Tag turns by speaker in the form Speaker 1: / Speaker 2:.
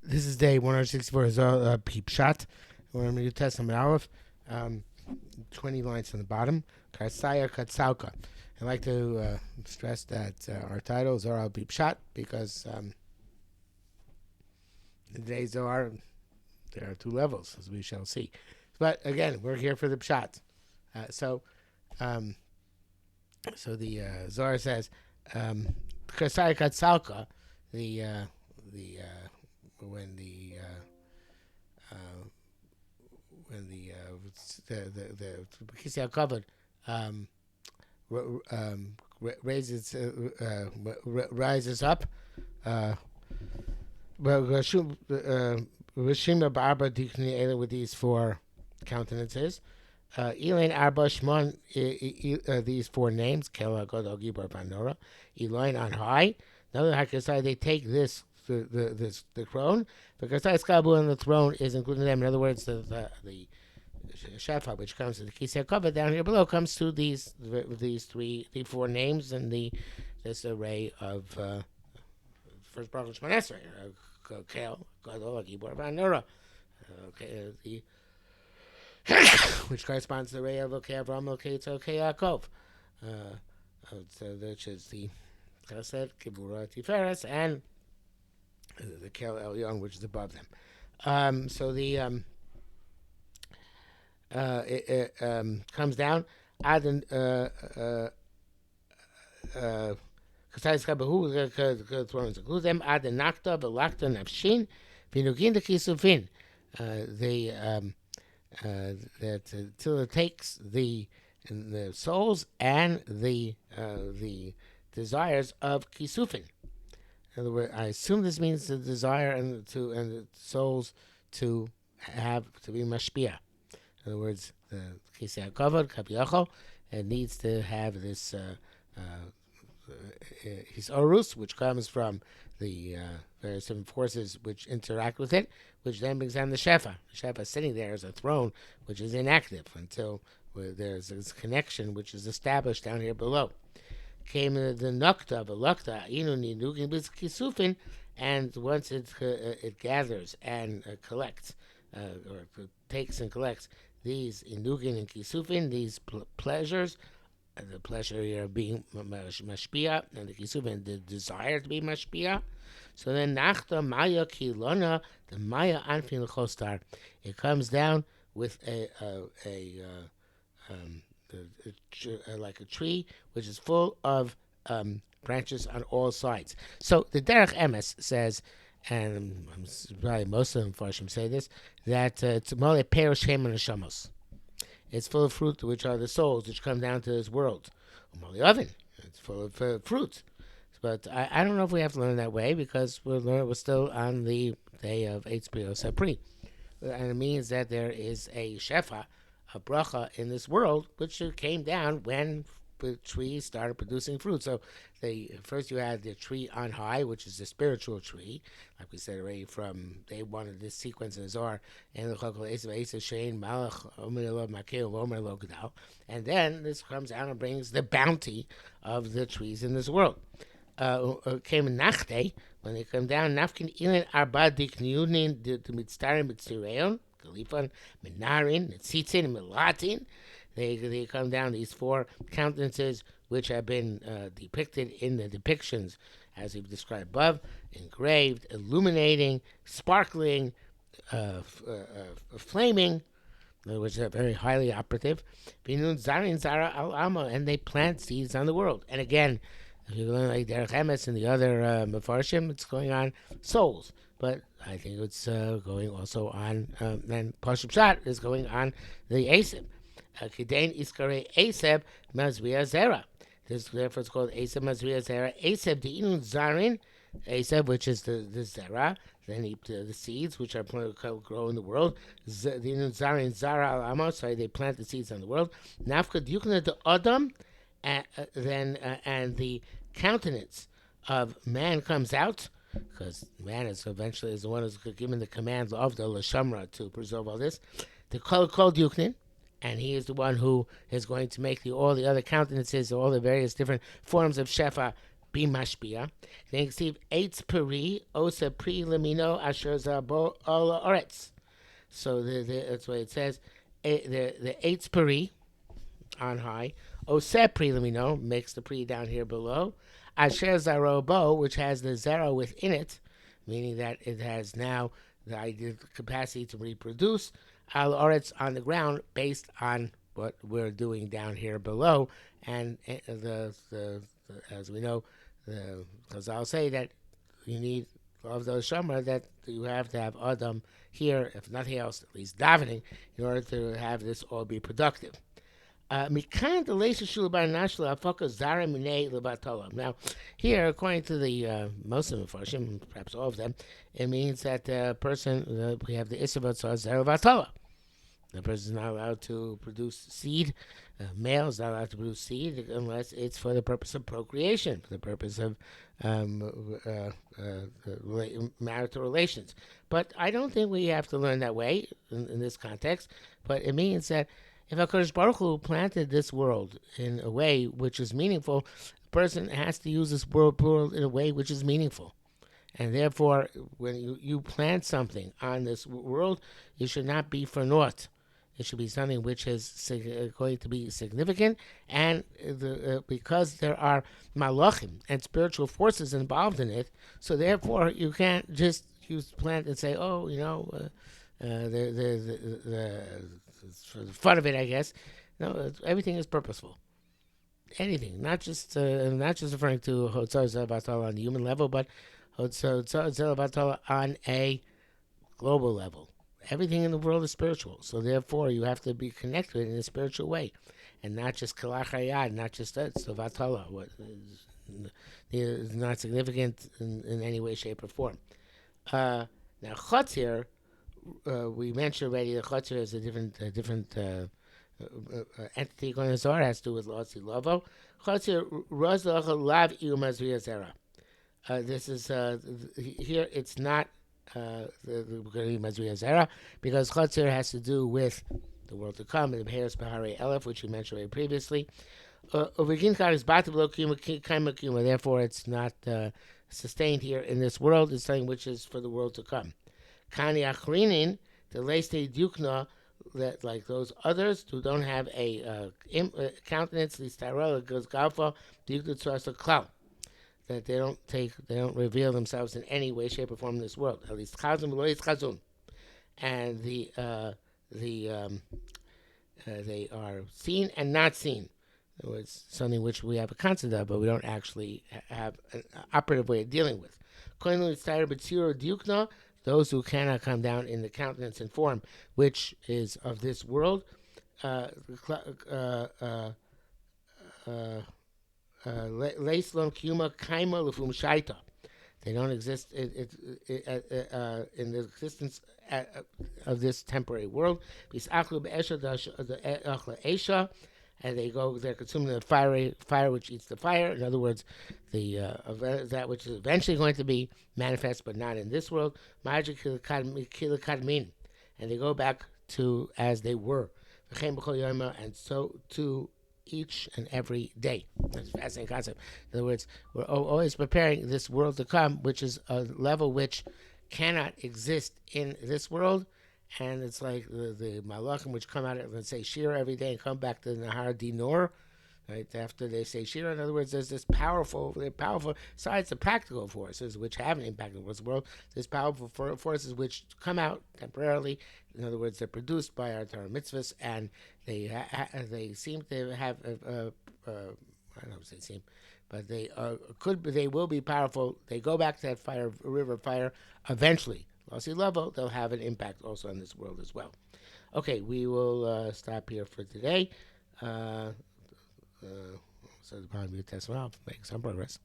Speaker 1: This is day 164 Zohar Pshat. We're in New Testament Aleph. 20 lines from the bottom. Karsaya Katsauka. I'd like to stress that our title is Zohar Pshat because in today's Zohar there are two levels, as we shall see. But again, we're here for the Pshat. So the Zohar says Karsaya Katsauka. The when the Kisei covered raises rises up. Rishima Barba Dikni with these four countenances. Elaine Arba Shmon, these four names, Kela Godol Gibor Panora, Elaine on high. Another Hakasai, they take this the throne, because Iskabu on the throne is including them. In other words, the Shafa, which comes to the Kisei cover down here below, comes to the four names and this array of first Baruch Shmon Esrei, Kel Gadol Gibor Panora, which corresponds to the array of Avram Lokei Yaakov, which is the Chesed, Kibura, Tiferes, and the Kel Elyon, which is above them. So the it comes down. Aden Kasais Kabahu thrones include them. Aden Nakta Velakta Nafshin Vinugin the Kisufin. That till it takes the souls and the desires of Kisufin. In other words, I assume this means the desire and the souls to be mashpia. In other words, the Kisei HaKavod, Kabiyachol, it needs to have this his orus, which comes from the various different forces which interact with it, which then brings down the Shefa. The Shefa is sitting there as a throne, which is inactive until there's this connection which is established down here below. Came the Nokta, the Lokta, Inuni, Nugin, Kisufin, and once it gathers and collects, or takes and collects these Inugin and Kisufin, these pleasures, the pleasure here of being mashpia, and the Kisufin, the desire to be mashpia. So then Nachta Maya Kilona, the Maya Anfin Chostar, it comes down with like a tree which is full of branches on all sides. So the Derech Emes says, and probably most of them Farshim say this, that it's Mole Perish Hem and Shamos. It's full of fruit, which are the souls which come down to this world. Mole Oven, it's full of fruit. But I don't know if we have to learn that way, because we're still on the day of Eitzpio Sapri. And it means that there is a Shefa, a bracha in this world, which came down when the trees started producing fruit. So first you had the tree on high, which is the spiritual tree, like we said already from day one of this sequence in Zohar, and then this comes out and brings the bounty of the trees in this world. Came Nachte, when they come down, Nafkin Ilin Arba Dikniunin the Mitztarim Mitzireon, Galifan, Minarin, Tzitzin, Milatin. They come down, these four countenances which have been depicted in the depictions as we've described above, engraved, illuminating, sparkling, flaming, which are very highly operative. Binun Zarin Zara Al Alma, and they plant seeds on the world. And again, if you learn like Derech Emes and the other Mefarshim, it's going on souls. But I think it's going also on, and Pashup Pshat is going on the Asib. Kidain Iskare Aseb Mazria Zera. Therefore it's called Aseb Mazria Zera. Aseb the Inun Zarin, Aseb, which is the Zera, then the seeds which are grow in the world. The Inun Zarin Zara Al Amos, so they plant the seeds on the world. Nafka Dukna the Adam, and the countenance of man comes out, because man is eventually the one who's given the command of the Lashamra to preserve all this. The Kol Duknin, and he is the one who is going to make all the other countenances, all the various different forms of Shefa be mashpia. Then Steve eitz peri osa pri lamino asher zabo ola oretz. So that's what it says. The eitz peri on high. Ose pri lamino makes the pri down here below. Asher zarobo, which has the zero within it, meaning that it has now the idea, capacity to reproduce. Al oretz on the ground based on what we're doing down here below, and as we know, because I'll say that you need of those shomer that you have to have Adam here, if nothing else, at least davening, in order to have this all be productive. Mikan Now, here, according to the Muslim Farshim, perhaps all of them, it means that the person, we have the Isavat Zaravatala. The person is not allowed to produce seed. Male is not allowed to produce seed unless it's for the purpose of procreation, for the purpose of marital relations. But I don't think we have to learn that way in this context. But it means that if HaKadosh Baruch Hu planted this world in a way which is meaningful, the person has to use this world in a way which is meaningful. And therefore, when you plant something on this world, it should not be for naught. It should be something which is going to be significant, and because there are malachim and spiritual forces involved in it, so therefore you can't just use plant and say, oh, for the fun of it, I guess. No, everything is purposeful. Anything, not just referring to Hotzar Zelavatala on the human level, but Hotzar Zelavatala on a global level. Everything in the world is spiritual, so therefore you have to be connected in a spiritual way, and not just kalachayad, not just that. So vatala, what is not significant in any way, shape, or form. Now chotzir, we mentioned already that chotzir is a different entity. Going to Zohar has to do with lotzi lovo. Chotzir rozlach lav iumazriya zera. This is here. It's not. Because Chatzir has to do with the world to come, and the Beheres Bahari Elef, which we mentioned previously. Therefore, it's not sustained here in this world. It's something which is for the world to come. Kani Achrinin, the Leiste Dukna, that like those others who don't have a countenance, the Styrel goes Galfa, Dukna Tzuasa Klau. That they don't reveal themselves in any way, shape, or form in this world. At least chazun v'lo chazun, and they are seen and not seen. In other words, something which we have a concept of, but we don't actually have an operative way of dealing with. Those who cannot come down in the countenance and form, which is of this world. They don't exist in the existence of this temporary world. And they're consumed in the fire which eats the fire. In other words, that which is eventually going to be manifest, but not in this world. And they go back to as they were. And so to each and every day. That's a fascinating concept. In other words, we're always preparing this world to come, which is a level which cannot exist in this world. And it's like the malachim which come out and say Shira every day and come back to the Nahar Dinor, right? After they say Shira, in other words, there's this powerful, besides the practical forces which have an impact on the world, there's powerful forces which come out temporarily. In other words, they're produced by our Torah mitzvahs, and they seem to have I don't know if they seem, but they will be powerful. They go back to that river of fire eventually. Lossy level, they'll have an impact also on this world as well. Okay, we will stop here for today. So the problem will test well, make some progress.